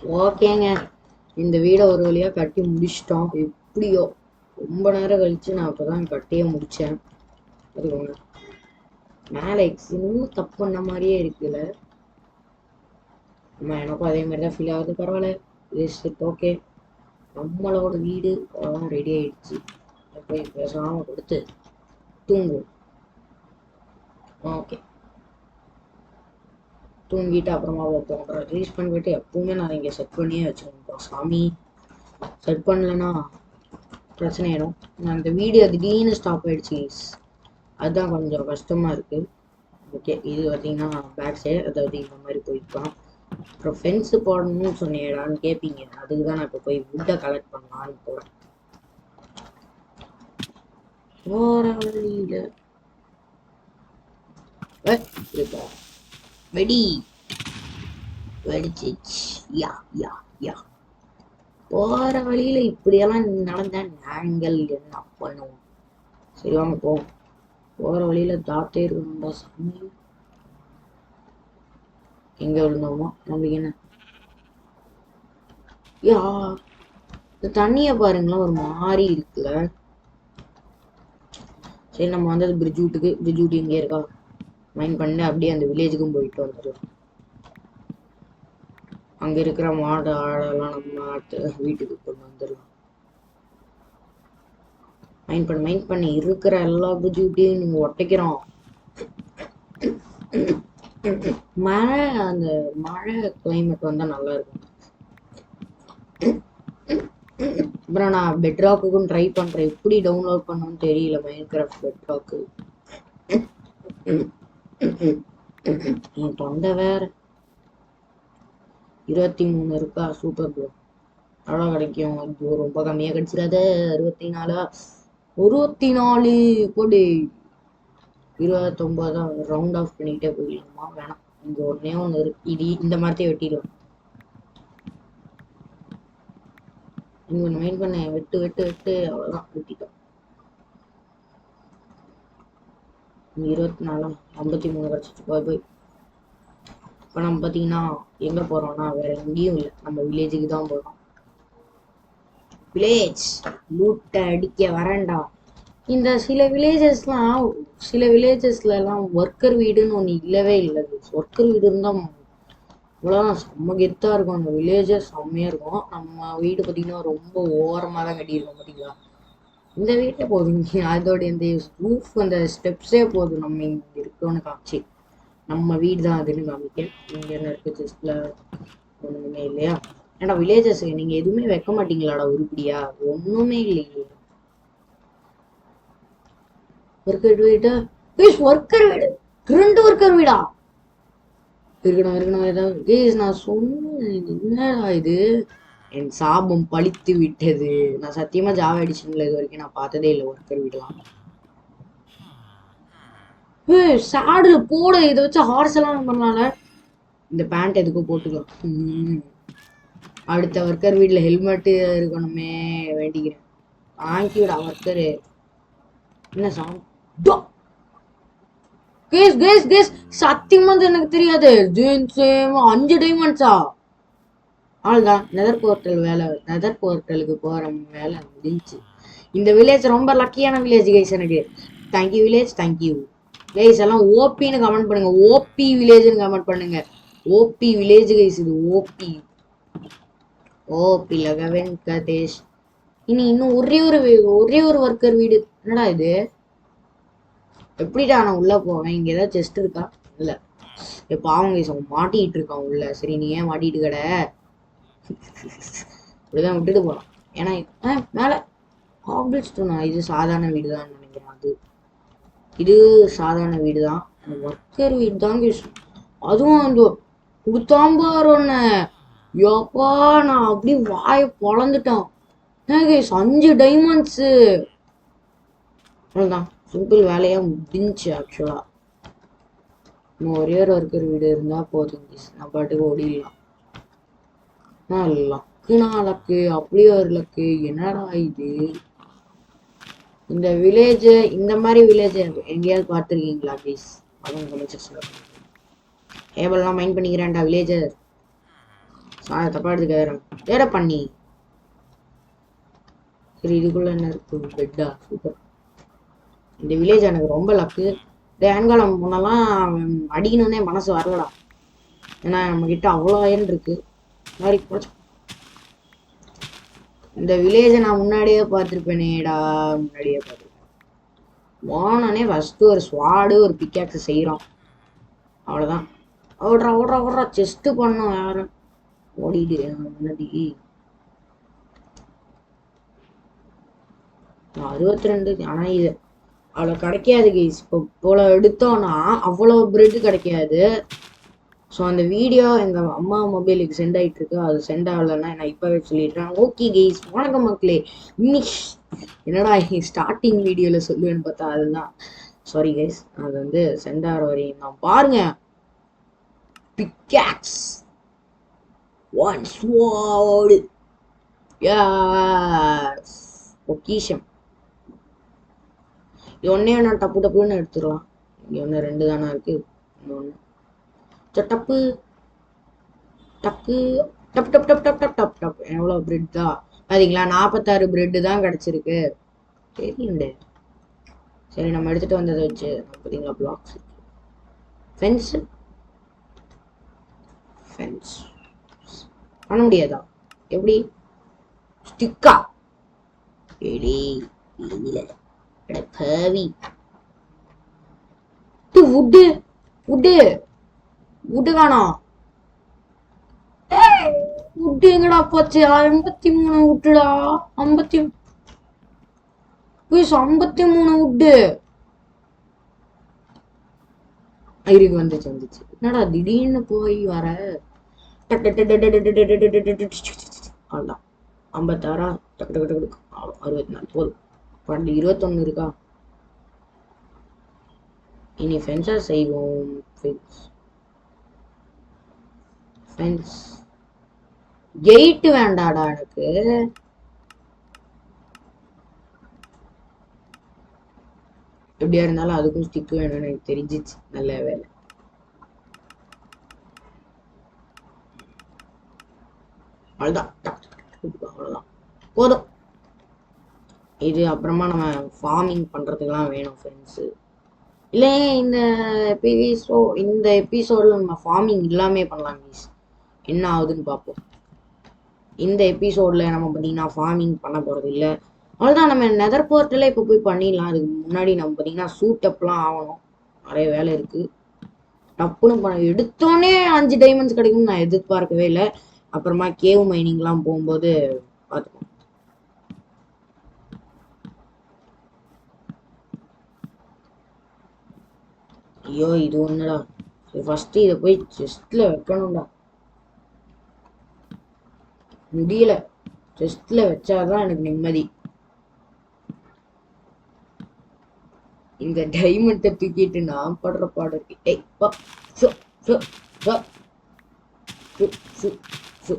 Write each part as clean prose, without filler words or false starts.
ஓகேங்க, இந்த வீடை ஒரு வழியாக கட்டி முடிச்சிட்டோம். எப்படியோ ரொம்ப நேரம் கழிச்சு நான் அப்போதான் கட்டியே முடித்தேன். அதுக்கோங்க மேலே இன்னும் தப்பு பண்ண மாதிரியே இருக்குல்ல. நம்ம எனக்கும் அதே மாதிரி தான் ஃபீல் ஆகுது. பரவாயில்ல, ஓகே. நம்மளோட வீடு அதெல்லாம் ரெடி ஆயிடுச்சு. போய் பேசாமல் கொடுத்து தூங்குவோம். ஓகே, தூங்கிட்டு அப்புறமா வைப்போம். அப்புறம் ரிலீஸ் பண்ணிவிட்டு எப்பவுமே நான் இங்கே செட் பண்ணியே வச்சுக்கோங்க சாமி. செட் பண்ணலன்னா பிரச்சனை ஆயிடும். நான் இந்த வீடியோ திடீர்னு ஸ்டாப் ஆயிடுச்சு, அதுதான் கொஞ்சம் கஷ்டமாக இருக்குது. ஓகே, இது பார்த்தீங்கன்னா பேக் சைடு, அதாவது இந்த மாதிரி போயிருக்கலாம். அப்புறம் ஃபென்ஸு போடணும்னு சொன்னேடான்னு கேட்பீங்க. அதுக்கு தான் நான் இப்போ போய் வுட்டை கலெக்ட் பண்ணலான்னு போகிறேன். போகிற வழியில் வெடி வெடிச்சிச்சு. யா யா யா. போகிற வழியில் இப்படியெல்லாம் நடந்தா நாங்கள் என்ன பண்ணுவோம்? சரி வாங்க போவோம். போகிற வழியில் தாத்தே இருக்கணும்டா சாமி. எங்கே விழுந்தோமோ நம்மளுக்கு என்ன? யா, இந்த தண்ணியை பாருங்களேன், ஒரு மாதிரி இருக்குல்ல. சரி, நம்ம வந்தது பிரிட்ஜ் வீட்டுக்கு. பிரிட்ஜ் வீட்டு எங்கே இருக்கா மைண்ட் பண்ணி அப்படியே அந்த வில்லேஜுக்கும் போயிட்டு வந்துடும். அங்கே இருக்கிற மாடு ஆடெல்லாம் நம்ம வீட்டுக்கு கொண்டு வந்துடலாம். மைண்ட் பண்ணி இருக்கிற எல்லா பிரிட்ஜ் வீட்டையும் நீங்கள் ஒட்டைக்கிறோம். மழை, அந்த மழை கிளைமேட் வந்தால் நல்லா இருக்கும். அப்புறம் நான் பெட்ராக்குக்கும் ட்ரை பண்ணுறேன். எப்படி டவுன்லோட் பண்ணணும்னு தெரியல மைன்கிராஃப்ட் பெட்ராக்கு. என் தொண்டை வேற. 23 இருக்கா? Super bro. எவ்வளோ கிடைக்கும்? ஐயோ, ரொம்ப கம்மியாக கிடைச்சிடாத. 24 24 போடு. 29 தான். ரவுண்ட் ஆஃப் பண்ணிக்கிட்டே போயிடலாமா? வேணாம், இங்கே ஒன்றே ஒன்று இருக்கு. இது இந்த மரத்தையே வெட்டிடுவோம். இங்கே மெயின் பண்ண வெட்டு வெட்டு வெட்டு. அவ்வளோதான், வெட்டிட்டோம். 24 53 கிடச்சிச்சு. போய் இப்போ நம்ம பார்த்தீங்கன்னா எங்கே போகிறோம்னா வேற எங்கேயும் இல்லை, நம்ம வில்லேஜுக்கு தான் போகிறோம். வில்லேஜ் லூட்டை அடிக்க வரேன்டா. இந்த சில வில்லேஜஸ்லாம் ஒர்க்கர் வீடுன்னு ஒன்று இல்லவே இல்லை. ஒர்க்கர் வீடு இருந்தால் இவ்வளோதான் செம்ம கெத்தாக இருக்கும். அந்த வில்லேஜே செம்மையாக இருக்கும். நம்ம வீடு பார்த்தீங்கன்னா ரொம்ப ஓரமாக தான் கட்டியிருக்கோம். பார்த்தீங்களா, இந்த வீட்டே போதும். அதோட இந்த ரூஃப், அந்த ஸ்டெப்ஸே போதும் நம்ம இங்கே இருக்கோன்னு காமிச்சு. நம்ம வீடு தான் அதுன்னு காமிக்க. இங்கே என்ன இருக்குது ஜஸ்ட்ல ஒன்றுமே இல்லையா? ஏன்னா வில்லேஜஸ் நீங்கள் எதுவுமே வைக்க மாட்டீங்களாடா உருப்படியா? ஒன்றுமே இல்லையே. ஒர்க்கர் வீடு, ஒர்க்கர் வீடு, 2 ஒர்க்கர் வீடா இருக்கணும் ஏதாவது. நான் சொன்னேன், என்னடா இது? என் சாபம் பழித்து விட்டது. நான் சத்தியமா ஜாவா எடிஷன்ல இது வரைக்கும் நான் பார்த்ததே இல்லை ஒர்க்கர் வீடெல்லாம். சாடுல போட இதை வச்சு ஹார்ஸ் எல்லாம் பண்ணலாம்ல. இந்த பேண்ட் எதுக்கும் போட்டுக்கலாம். அடுத்த ஒர்க்கர் வீட்டில் ஹெல்மெட்டு இருக்கணுமே, வேண்டிக்கிறேன். வாங்கிவிடா ஒர்க்கரு. என்ன சாங்? கேஸ் சத்தியமா எனக்கு தெரியாது. 5 டைமண்ட்ஸா? அவ்வளோதான். நெதர் போர்ட்டலுக்கு போகிற வேலை முடிஞ்சு. இந்த வில்லேஜ் ரொம்ப லக்கியான வில்லேஜ் கைஸ். எனக்கு தேங்க்யூ வில்லேஜ், தேங்க்யூ கைஸ். எல்லாம் ஓபின்னு கமெண்ட் பண்ணுங்க. ஓபி வில்லேஜ்னு கமெண்ட் பண்ணுங்க. ஓபி வில்லேஜ் கைஸ், இது ஓபி வெங்கடேஷ். இன்னும் ஒரே ஒரு ஒர்க்கர் வீடு. என்னடா இது? எப்படிடா நான் உள்ள போவேன்? இங்க ஏதாவது செஸ்ட் இருக்கா? இல்ல. இப்போ அவங்க மாட்டிட்டு இருக்கான் உள்ள. சரி, நீ ஏன் மாட்டிட்டு கடை? இப்படிதான் விட்டுட்டு போறான். ஏன்னா மேல ஆப்ஜெக்ட்ஸ்னா இது சாதாரண வீடு தான் நினைக்கிறேன். இது சாதாரண வீடு தான். ஒர்க்கர் வீடு தாங்க. அதுவும் அந்த கொடுத்தாம்பார் ஒண்ணு. யோப்பா, நான் அப்படி வாய பொழந்துட்டான். 5 டைமண்ட்ஸு. அவ்வளோதான், சிம்பிள் வேலையா முடிஞ்சு. ஆக்சுவலா இன்னும் ஒரே ஒரு ஒர்க்கர் வீடு இருந்தா போதும். நான் பாட்டுக்கு ஓடிடலாம். லக்கு அப்படியே ஒரு லக்கு. என்னடா இது? இந்த வில்லேஜ், இந்த மாதிரி வில்லேஜ் எங்கேயாவது பார்த்துருக்கீங்களா ப்ளீஸ்? அதுவும் கொஞ்சம் சொல்லுங்க. ஏபிள்லாம் மைண்ட் பண்ணிக்கிறேன்டா வில்லேஜர். தப்பா எடுத்துக்காரு வேற பண்ணி. சரி இதுக்குள்ள என்ன இருக்கு? பெட்டா? சூப்பர். இந்த வில்லேஜ் எனக்கு ரொம்ப லக்கு. தேங்காலம் முன்னெல்லாம் அடிக்கணும்னே மனசு வரலடா. ஏன்னா நம்ம கிட்ட அவ்வளோ அயன் இருக்கு. மாதிரி இந்த வில்லேஜை நான் முன்னாடியே பார்த்துருப்பேனேடா. முன்னாடியே பார்த்துருப்பேன். வானனே ஃபர்ஸ்ட் ஒரு ஸ்வாடு ஒரு பிக்காக்ஸ் செய்யறோம். அவ்வளவுதான். ஓடுறா ஓடுறா ஓடுறா செஸ்ட் பண்ணோம் யாரும் ஓடிடு முன்னாடி. 62. ஆனா இது அவ்வளோ கிடைக்காது கைஸ். இப்போ போல எடுத்தோம்னா அவ்வளோ பிரெட் கிடைக்காது. ஸோ அந்த வீடியோ எங்கள் அம்மா மொபைலுக்கு சென்ட் ஆகிட்டு இருக்கு. அது சென்ட் ஆகலைன்னா நான் இப்போவே சொல்லிடுறேன். ஓகே கைஸ், வணக்கம் மக்களே. இன்னைக்கு என்னடா ஸ்டார்டிங் வீடியோவில் சொல்லுவேன்னு பார்த்தா அதுதான். சாரி கைஸ், அது வந்து சென்ட் ஆகிற வரையும் தான். பாருங்க, பிக்காக்ஸ் ஒன் ஸ்வார்ட். எஸ், பொக்கிஷம். இது ஒன்னே நான் டப்பு டப்புன்னு எடுத்துடலாம். இங்கே ஒன்று 2 தானே இருக்கு. இன்னொன்று டப்பு டப்பு டப் டப் டப் டப் டப் டப் டப். எவ்வளோ பிரெட் தான் பார்த்தீங்களா? 46 பிரெட்டு தான் கிடச்சிருக்கு. தெரியுண்டே. சரி நம்ம எடுத்துகிட்டு வந்ததை வச்சு பார்த்தீங்களா பிளாக்ஸ். ஃபென்ஸ் ஃபென்ஸ் பண்ண முடியாதா? எப்படி? ஸ்டிக்கா? எடி இல்லை கவி. வுட்டு வுட்டு வுட்டு காணோம். வுட்டு எங்கடா போச்சு? 53 வுட்டுடா. 53 வுட்டு இருக்கு. வந்துச்சு வந்துச்சு. என்னடா திடீர்னு போய் வர? அவ்வளோதான். 56 டக்கு டக்கு டக்கு 64 போதும். 21 இருக்கா? இனி ஃபென்ஸா செய்வோம். ஃபென்ஸ் கேட் வேண்டாடா எனக்கு. எப்படியா இருந்தாலும் அதுக்கும் ஸ்டிக் வேணும்னு எனக்கு தெரிஞ்சிச்சு. நல்ல வேலை. அவ்வளோதான் அவ்வளோதான் போதும். இது அப்புறமா நம்ம ஃபார்மிங் பண்ணுறதுக்கெலாம் வேணும் ஃப்ரெண்ட்ஸு. இல்லை இந்த எபிசோடில் நம்ம ஃபார்மிங் எல்லாமே பண்ணலாம் ப்ளீஸ். என்ன ஆகுதுன்னு பார்ப்போம். இந்த எபிசோடில் நம்ம பார்த்தீங்கன்னா ஃபார்மிங் பண்ண போகிறது இல்லை. அவ்வளோதான். நம்ம நெதர் போர்ட்டில் இப்போ போய் பண்ணிடலாம். அதுக்கு முன்னாடி நம்ம பார்த்தீங்கன்னா சூட் அப்லாம் ஆகணும். நிறைய வேலை இருக்குது. டப்புன்னு எடுத்தோடனே 5 டைமண்ட்ஸ் கிடைக்கும்னு நான் எதிர்பார்க்கவே இல்லை. அப்புறமா கேவ் மைனிங்லாம் போகும்போது பார்த்துக்கோம். ஐயோ இது ஒன்றுடா. ஃபஸ்ட்டு இதை போய் செஸ்ட்டில் வைக்கணும்டா. முடியல. செஸ்ட்ல வச்சாதான் எனக்கு நிம்மதி. இந்த டைமண்டை தூக்கிட்டு நான் படுற பாடு இருக்கு.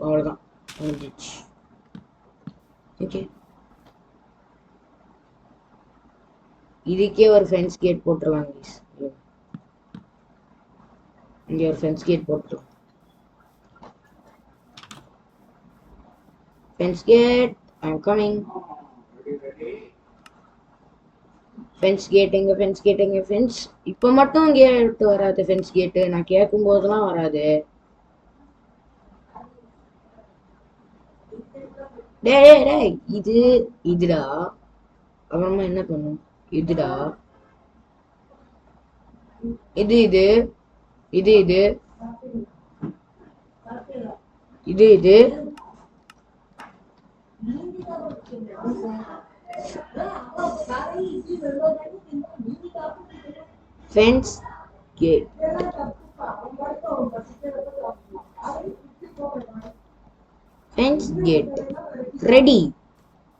அவ்வளோதான். ஓகே, இதுக்கே ஒரு ஃபென்ஸ் கேட் போட்டுருவாங்க. இங்கே ஒரு ஃபென்ஸ் கேட் போட்டுருவோம். Fence gate, I'm coming. Fence gate எங்க? ஃபென்ஸ் கேட் எங்க? ஃபென்ஸ் இப்போ மட்டும் கேட் வராது. ஃபென்ஸ் கேட்டு நான் கேட்கும் போதெல்லாம் வராது. டேய் இதுடா. அப்புறமா என்ன பண்ணும்? இதுடா. இது இது இது இது இது இது fence gate. Fence gate ready.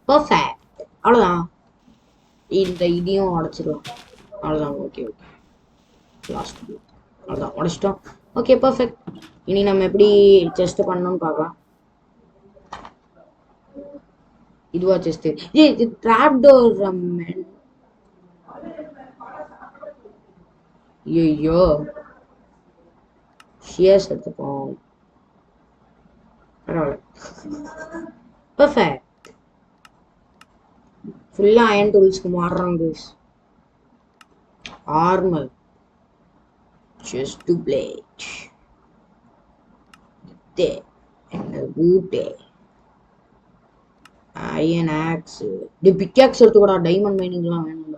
Perfect. அவ்வளோதான். இந்த இதையும் உடச்சிடலாம். அவ்வளோதான். Okay okay last. அவ்வளோதான் உடச்சிட்டோம். Okay perfect. இனி நம்ம எப்படி செஸ்ட் பண்ணணும்னு பார்க்கலாம். இதுவா செஸ்ட்? இது ட்ராப் டோர். ஐயோ ஷியர்ஸ் எடுத்துப்போம். பரவாயில்ல. பர்ஃபெக்ட். ஃபுல்லா அயன் டூல்ஸ்க்கு மாறுறோம் guys. Armour, chest plate, boot, iron axe. இது பிக்காக்ஸ் எடுத்துக்கூடா, டைமண்ட் மைனிங்லாம் வேணும்ல.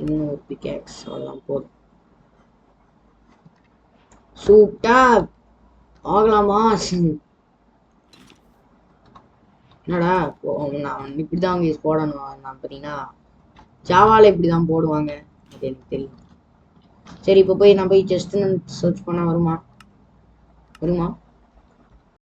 இன்னும் ஒரு பிக்காக்ஸ் அதெல்லாம் போதும். சூட்டா ஆகலாமா? என்னடா நான் இப்படிதான் போடணும். நான் பார்த்தீங்கன்னா ஜாவால இப்படிதான் போடுவாங்க, அது எனக்கு தெரியும். சரி, இப்போ போய் நான் போய் ஜஸ்ட் சர்ச் பண்ண வருமா?